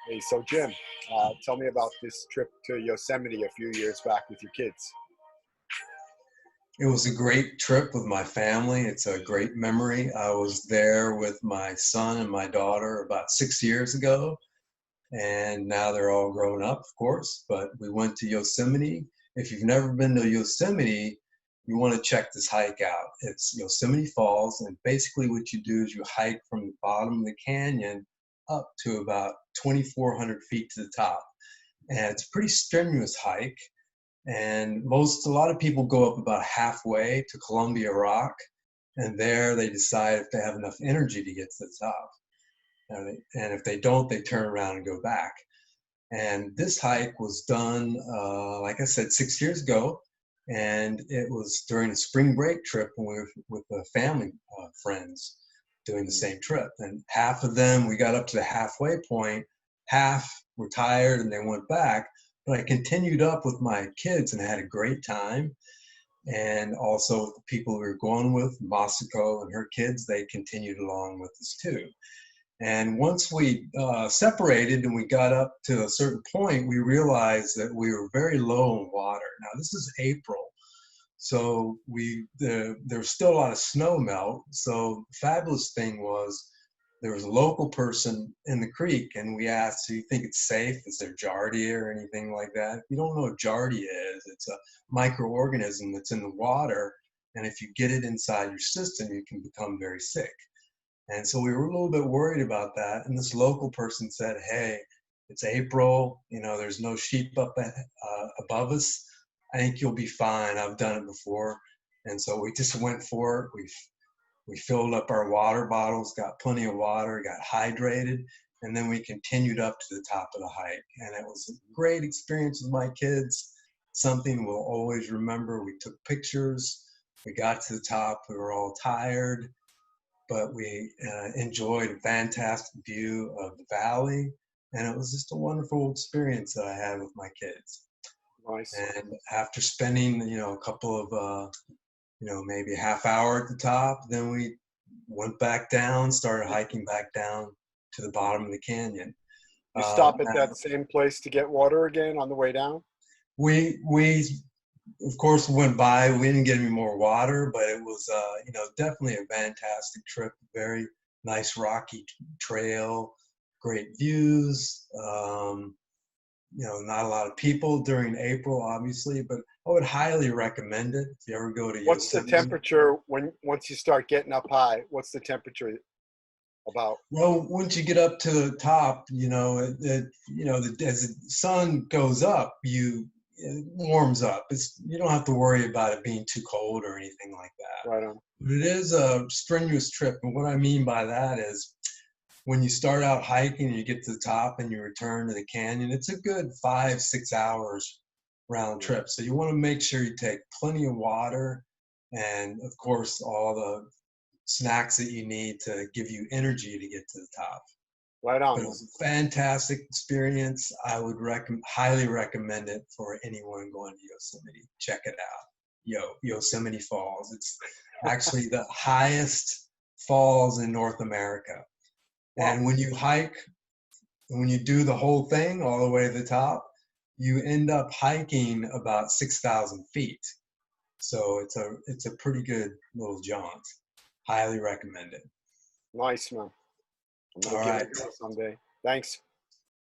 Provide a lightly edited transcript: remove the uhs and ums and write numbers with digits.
Hey, so Jim, tell me about this trip to Yosemite a few years back with your kids. It was a great trip with my family. It's a great memory. I was there with my son and my daughter about 6 years ago, and now they're all grown up, of course. But we went to Yosemite. If you've never been to Yosemite, you want to check this hike out. It's Yosemite Falls, and basically what you do is you hike from the bottom of the canyon up to about 2,400 feet to the top. And it's a pretty strenuous hike. And a lot of people go up about halfway to Columbia Rock, and there they decide if they have enough energy to get to the top. And if they don't, they turn around and go back. And this hike was done, like I said, 6 years ago, and it was during a spring break trip when we were with the family friends doing the same trip. And half of them, we got up to the halfway point, half were tired and they went back. But I continued up with my kids and had a great time. And also the people we were going with, Masuko and her kids, they continued along with us too. And once we separated and we got up to a certain point, we realized that we were very low in water. Now this is April, so there was still a lot of snow melt. So the fabulous thing was there was a local person in the creek, and we asked, do you think it's safe? Is there giardia or anything like that? If you don't know what giardia is, it's a microorganism that's in the water, and if you get it inside your system, you can become very sick. And so we were a little bit worried about that. And this local person said, hey, it's April, there's no sheep up above us. I think you'll be fine. I've done it before. And so we just went for it. We filled up our water bottles, got plenty of water, got hydrated, and then we continued up to the top of the hike. And it was a great experience with my kids, something we'll always remember. We took pictures, we got to the top, we were all tired, but we enjoyed a fantastic view of the valley, and it was just a wonderful experience that I had with my kids. Nice. And after spending, a couple of, maybe a half hour at the top, then we went back down, started hiking back down to the bottom of the canyon. You stop at that same place to get water again on the way down? We of course went by. We didn't get any more water, but it was definitely a fantastic trip. Very nice rocky trail, great views. Not a lot of people during April, obviously, but I would highly recommend it if you ever go to What's the Yosemite. temperature once you start getting up high? What's the temperature about? Well, once you get up to the top, as the sun goes up, it warms up. You don't have to worry about it being too cold or anything like that. Right on. But it is a strenuous trip, and what I mean by that is when you start out hiking and you get to the top and you return to the canyon, it's a good 5-6 hours round trip. So you want to make sure you take plenty of water and, of course, all the snacks that you need to give you energy to get to the top. Right on. But it was a fantastic experience. I would highly recommend it for anyone going to Yosemite. Check it out. Yosemite Falls. It's actually the highest falls in North America. And when you hike, when you do the whole thing all the way to the top, you end up hiking about 6,000 feet. So it's a pretty good little jaunt. Highly recommend it. Nice, man. I'm going to give it a go someday. Thanks.